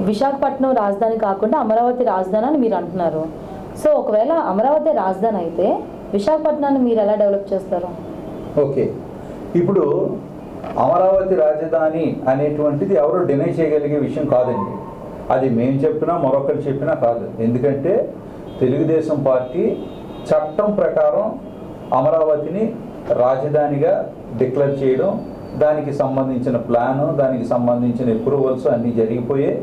విశాఖపట్నం రాజధాని కాకుండా అమరావతి రాజధాని అని మీరు అంటున్నారు. సో ఒకవేళ అమరావతి రాజధాని అయితే విశాఖపట్నాన్ని మీరు ఎలా డెవలప్ చేస్తారు? ఓకే, ఇప్పుడు అమరావతి రాజధాని అనేటువంటిది ఎవరు డినై చేయగలిగే విషయం కాదండి. అది మేము చెప్పినా మరొకరు చెప్పినా కాదు. ఎందుకంటే తెలుగుదేశం పార్టీ చట్టం ప్రకారం అమరావతిని రాజధానిగా డిక్లేర్ చేయడం, దానికి సంబంధించిన ప్లాను, దానికి సంబంధించిన అప్రూవల్స్ అన్నీ జరిగిపోయాయి.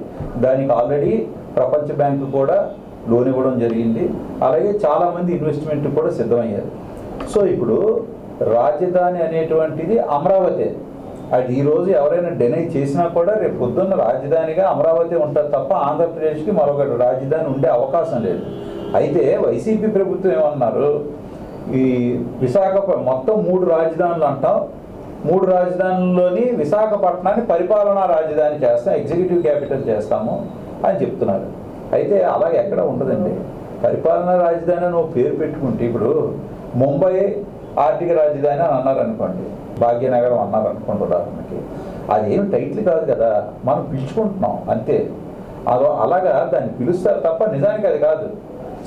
దానికి ఆల్రెడీ ప్రపంచ బ్యాంకు కూడా లోన్ ఇవ్వడం జరిగింది. అలాగే చాలామంది ఇన్వెస్ట్మెంట్ కూడా సిద్ధమయ్యారు. సో ఇప్పుడు రాజధాని అనేటువంటిది అమరావతి. అది ఈరోజు ఎవరైనా డినై చేసినా కూడా రేపు పొద్దున్న రాజధానిగా అమరావతి ఉంటుంది తప్ప ఆంధ్రప్రదేశ్కి మరొక రాజధాని ఉండే అవకాశం లేదు. అయితే వైసీపీ ప్రభుత్వం ఏమన్నారు, ఈ మొత్తం 3 రాజధానులు అంటాం, 3 రాజధానుల్లోని విశాఖపట్నాన్ని పరిపాలనా రాజధాని చేస్తాం, ఎగ్జిక్యూటివ్ క్యాపిటల్ చేస్తాము అని చెప్తున్నారు. అయితే అలా ఎక్కడ ఉండదండి. పరిపాలనా రాజధాని నువ్వు పేరు పెట్టుకుంటే, ఇప్పుడు ముంబై ఆర్థిక రాజధాని అని అన్నారనుకోండి, భాగ్యనగరం అన్నారనుకోండి ఉదాహరణకి, అదేం టైటిల్ కాదు కదా, మనం పిలుచుకుంటున్నాం అంతే. అలాగా దాన్ని పిలుస్తారు తప్ప నిజానికి అది కాదు.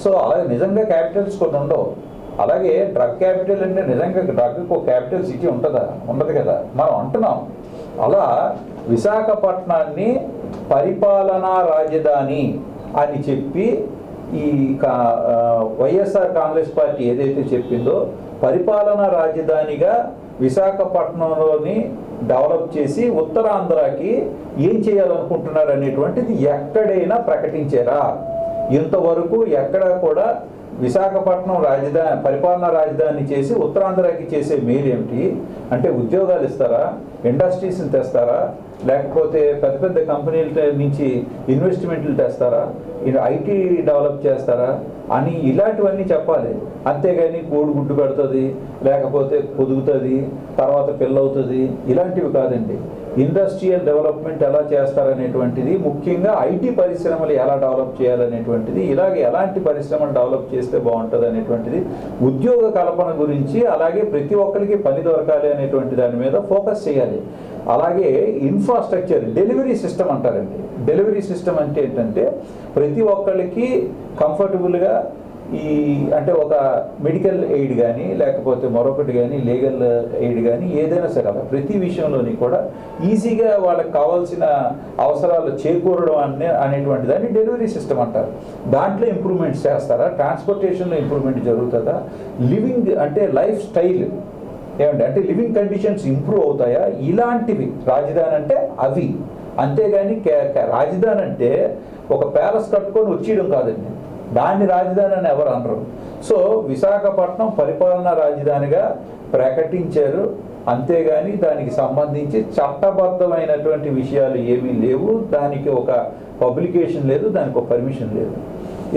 సో అలాగే నిజంగా క్యాపిటల్స్ కొన్ని ఉండవు. అలాగే డ్రగ్ క్యాపిటల్ అంటే నిజంగా డ్రగ్కి ఒక క్యాపిటల్ సిటీ ఉంటుందా? ఉండదు కదా. మనం అంటున్నాం అలా విశాఖపట్నాన్ని పరిపాలనా రాజధాని అని చెప్పి ఈ వైఎస్ఆర్ కాంగ్రెస్ పార్టీ ఏదైతే చెప్పిందో పరిపాలనా రాజధానిగా విశాఖపట్నంలోని డెవలప్ చేసి ఉత్తరాంధ్రకి ఏం చేయాలనుకుంటున్నారు అనేటువంటిది ఎక్కడైనా ప్రకటించారా? ఇంతవరకు ఎక్కడ కూడా విశాఖపట్నం రాజధాని పరిపాలనా రాజధాని చేసి ఉత్తరాంధ్రకి చేసే మేలు ఏమిటి అంటే, ఉద్యోగాలు ఇస్తారా, ఇండస్ట్రీస్ని తెస్తారా, లేకపోతే పెద్ద పెద్ద కంపెనీల నుంచి ఇన్వెస్ట్మెంట్లు తెస్తారా, ఐటీ డెవలప్ చేస్తారా అని ఇలాంటివన్నీ చెప్పాలి. అంతేగాని కోడిగుడ్డు పెడుతుంది, లేకపోతే పొదుగుతుంది, తర్వాత పిల్లవుతుంది, ఇలాంటివి కాదండి. ఇండస్ట్రియల్ డెవలప్మెంట్ ఎలా చేస్తారనేటువంటిది, ముఖ్యంగా ఐటీ పరిశ్రమలు ఎలా డెవలప్ చేయాలనేటువంటిది, ఇలాగే ఎలాంటి పరిశ్రమలు డెవలప్ చేస్తే బాగుంటుంది అనేటువంటిది, ఉద్యోగ కల్పన గురించి, అలాగే ప్రతి ఒక్కరికి పని దొరకాలి అనేటువంటి దాని మీద ఫోకస్ చేయాలి. అలాగే ఇన్ఫ్రాస్ట్రక్చర్, డెలివరీ సిస్టమ్ అంటారండి. డెలివరీ సిస్టమ్ అంటే ఏంటంటే ప్రతి ఒక్కరికి కంఫర్టబుల్గా అంటే ఒక మెడికల్ ఎయిడ్ కానీ లేకపోతే మరొకటి కానీ లీగల్ ఎయిడ్ కానీ ఏదైనా సరే అలా ప్రతి విషయంలోని కూడా ఈజీగా వాళ్ళకి కావాల్సిన అవసరాలు చేకూరడం అనేటువంటి దాన్ని డెలివరీ సిస్టమ్ అంటారు. దాంట్లో ఇంప్రూవ్మెంట్స్ చేస్తారా? ట్రాన్స్పోర్టేషన్లో ఇంప్రూవ్మెంట్ జరుగుతుందా? లివింగ్ అంటే లైఫ్ స్టైల్ ఏమంటే అంటే లివింగ్ కండిషన్స్ ఇంప్రూవ్ అవుతాయా? ఇలాంటివి రాజధాని అంటే అవి. అంతేగాని రాజధాని అంటే ఒక ప్యాలెస్ కట్టుకొని వచ్చేయడం కాదండి. దాన్ని రాజధాని అని ఎవరు అనరు. సో విశాఖపట్నం పరిపాలనా రాజధానిగా ప్రకటించారు, అంతేగాని దానికి సంబంధించి చట్టబద్ధమైనటువంటి విషయాలు ఏమీ లేవు. దానికి ఒక పబ్లికేషన్ లేదు, దానికి ఒక పర్మిషన్ లేదు.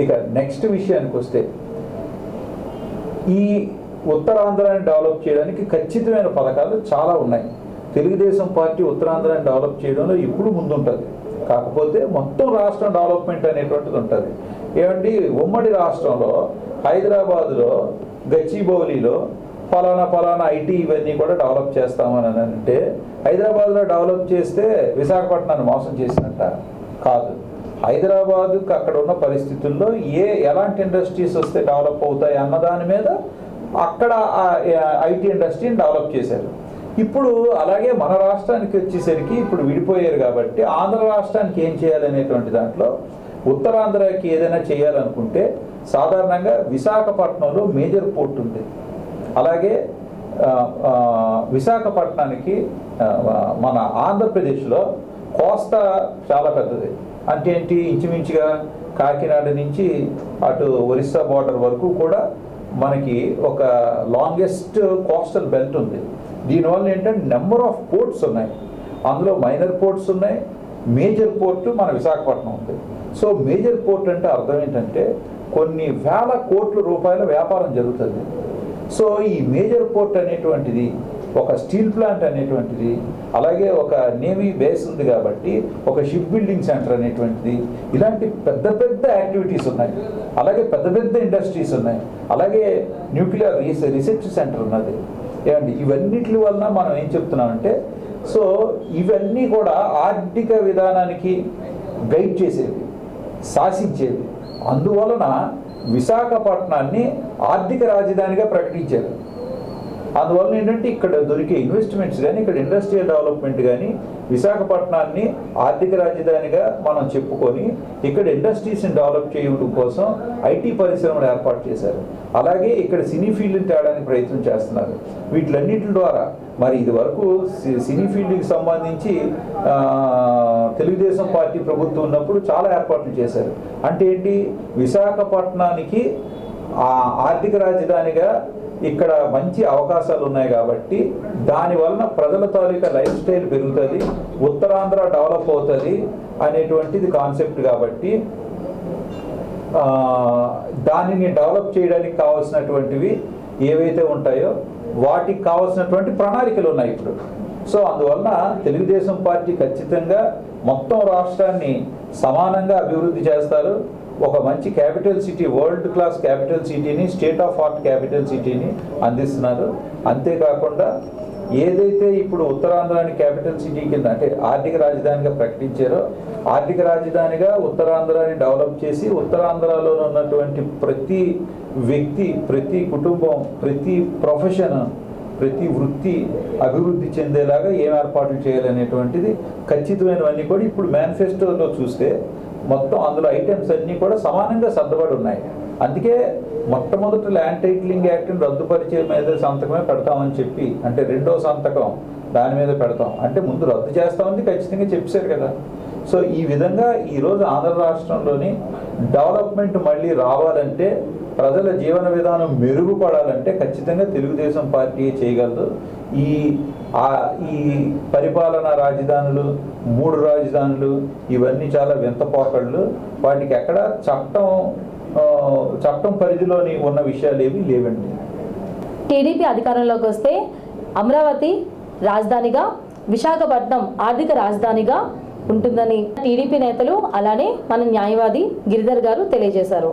ఇక నెక్స్ట్ విషయానికి వస్తే, ఈ ఉత్తరాంధ్రాన్ని డెవలప్ చేయడానికి ఖచ్చితమైన పథకాలు చాలా ఉన్నాయి. తెలుగుదేశం పార్టీ ఉత్తరాంధ్రాన్ని డెవలప్ చేయడంలో ఇప్పుడు ముందుంటుంది. కాకపోతే మొత్తం రాష్ట్రం డెవలప్మెంట్ అనేటువంటిది ఉంటుంది. ఏమండి, ఉమ్మడి రాష్ట్రంలో హైదరాబాదులో గచ్చిబౌలిలో ఫలానా ఐటీ ఇవన్నీ కూడా డెవలప్ చేస్తామని అంటే, హైదరాబాద్లో డెవలప్ చేస్తే విశాఖపట్నాన్ని మోసం చేసినట్ట కాదు. హైదరాబాదుకి అక్కడ ఉన్న పరిస్థితుల్లో ఎలాంటి ఇండస్ట్రీస్ వస్తే డెవలప్ అవుతాయి అన్న దాని మీద అక్కడ ఐటీ ఇండస్ట్రీని డెవలప్ చేశారు. ఇప్పుడు అలాగే మన రాష్ట్రానికి వచ్చేసరికి ఇప్పుడు విడిపోయారు కాబట్టి ఆంధ్ర రాష్ట్రానికి ఏం చేయాలనేటువంటి దాంట్లో ఉత్తరాంధ్రకి ఏదైనా చేయాలనుకుంటే సాధారణంగా విశాఖపట్నంలో మేజర్ పోర్ట్ ఉంది. అలాగే విశాఖపట్నానికి మన ఆంధ్రప్రదేశ్లో కోస్తా చాలా పెద్దది. అంటే ఏంటి, ఇంచుమించుగా కాకినాడ నుంచి అటు ఒరిస్సా బార్డర్ వరకు కూడా మనకి ఒక లాంగెస్ట్ కోస్టల్ బెల్ట్ ఉంది. దీనివల్ల ఏంటంటే నెంబర్ ఆఫ్ పోర్ట్స్ ఉన్నాయి. అందులో మైనర్ పోర్ట్స్ ఉన్నాయి, మేజర్ పోర్ట్ మన విశాఖపట్నం ఉంది. సో మేజర్ పోర్ట్ అంటే అర్థం ఏంటంటే కొన్ని వేల కోట్ల రూపాయల వ్యాపారం జరుగుతుంది. సో ఈ మేజర్ పోర్ట్ అనేటువంటిది, ఒక స్టీల్ ప్లాంట్ అనేటువంటిది, అలాగే ఒక నేవీ బేస్ ఉంది కాబట్టి ఒక షిప్ బిల్డింగ్ సెంటర్ అనేటువంటిది, ఇలాంటి పెద్ద పెద్ద యాక్టివిటీస్ ఉన్నాయి. అలాగే పెద్ద పెద్ద ఇండస్ట్రీస్ ఉన్నాయి. అలాగే న్యూక్లియర్ రీసెర్చ్ సెంటర్ ఉన్నది. ఏమండి, ఇవన్నిటి వలన మనం ఏం చెప్తున్నామంటే, సో ఇవన్నీ కూడా ఆర్థిక విధానానికి గైడ్ చేసేవి, శాసించేవి. అందువలన విశాఖపట్నాన్ని ఆర్థిక రాజధానిగా ప్రకటించారు. అందువలన ఏంటంటే ఇక్కడ దొరికే ఇన్వెస్ట్మెంట్స్ కానీ, ఇక్కడ ఇండస్ట్రియల్ డెవలప్మెంట్ కానీ విశాఖపట్నాన్ని ఆర్థిక రాజధానిగా మనం చెప్పుకొని ఇక్కడ ఇండస్ట్రీస్ని డెవలప్ చేయడం కోసం ఐటీ పరిశ్రమలు ఏర్పాటు చేశారు. అలాగే ఇక్కడ సినీ ఫీల్డ్ని తేడానికి ప్రయత్నం చేస్తున్నారు. వీటిలన్నిటి ద్వారా మరి ఇది వరకు సినీ ఫీల్డ్కి సంబంధించి తెలుగుదేశం పార్టీ ప్రభుత్వం ఉన్నప్పుడు చాలా ఏర్పాట్లు చేశారు. అంటే ఏంటి, విశాఖపట్నానికి ఆర్థిక రాజధానిగా ఇక్కడ మంచి అవకాశాలు ఉన్నాయి కాబట్టి దానివలన ప్రజల తాలూకా లైఫ్ స్టైల్ పెరుగుతుంది, ఉత్తరాంధ్ర డెవలప్ అవుతుంది అనేటువంటిది కాన్సెప్ట్. కాబట్టి దానిని డెవలప్ చేయడానికి కావాల్సినటువంటివి ఏవైతే ఉంటాయో వాటికి కావాల్సినటువంటి ప్రణాళికలు ఉన్నాయి ఇప్పుడు. సో అందువలన తెలుగుదేశం పార్టీ ఖచ్చితంగా మొత్తం రాష్ట్రాన్ని సమానంగా అభివృద్ధి చేస్తారు. ఒక మంచి capital city, world class capital సిటీని, స్టేట్ ఆఫ్ ఆర్ట్ క్యాపిటల్ సిటీని అందిస్తున్నారు. అంతేకాకుండా ఏదైతే ఇప్పుడు ఉత్తరాంధ్రాని క్యాపిటల్ సిటీ కింద అంటే ఆర్థిక రాజధానిగా ప్రకటించారో, ఆర్థిక రాజధానిగా ఉత్తరాంధ్రాని డెవలప్ చేసి ఉత్తరాంధ్రలో ఉన్నటువంటి ప్రతి వ్యక్తి, ప్రతి కుటుంబం, ప్రతి ప్రొఫెషన్, ప్రతి వృత్తి అభివృద్ధి చెందేలాగా ఏం ఏర్పాట్లు చేయాలనేటువంటిది ఖచ్చితమైనవన్నీ కూడా ఇప్పుడు మేనిఫెస్టోలో చూస్తే మొత్తం అందులో ఐటమ్స్ అన్నీ కూడా సమానంగా సర్దుబడి ఉన్నాయి. అందుకే మొట్టమొదటి ల్యాండ్ టైటిలింగ్ యాక్ట్ని రద్దుపరిచే మీద సంతకమే పెడతామని చెప్పి, అంటే రెండో సంతకం దాని మీద పెడతాం అంటే ముందు రద్దు చేస్తామని ఖచ్చితంగా చెప్పారు కదా. సో ఈ విధంగా ఈరోజు ఆంధ్ర రాష్ట్రంలోని డెవలప్మెంట్ మళ్ళీ రావాలంటే, ప్రజల జీవన విధానం మెరుగుపడాలంటే ఖచ్చితంగా తెలుగుదేశం పార్టీ చేయగలదు. ఈ పరిపాలనా రాజధానులు, 3 రాజధానులు ఇవన్నీ చాలా వింత పోకళ్ళు. వాటికి ఎక్కడ చట్టం పరిధిలోని ఉన్న విషయాలు ఏవి లేవండి. టీడీపీ అధికారంలోకి వస్తే అమరావతి రాజధానిగా, విశాఖపట్నం ఆర్థిక రాజధానిగా ఉంటుందని టీడీపీ నేతలు అలానే మన న్యాయవాది గిరిధర్ గారు తెలియజేశారు.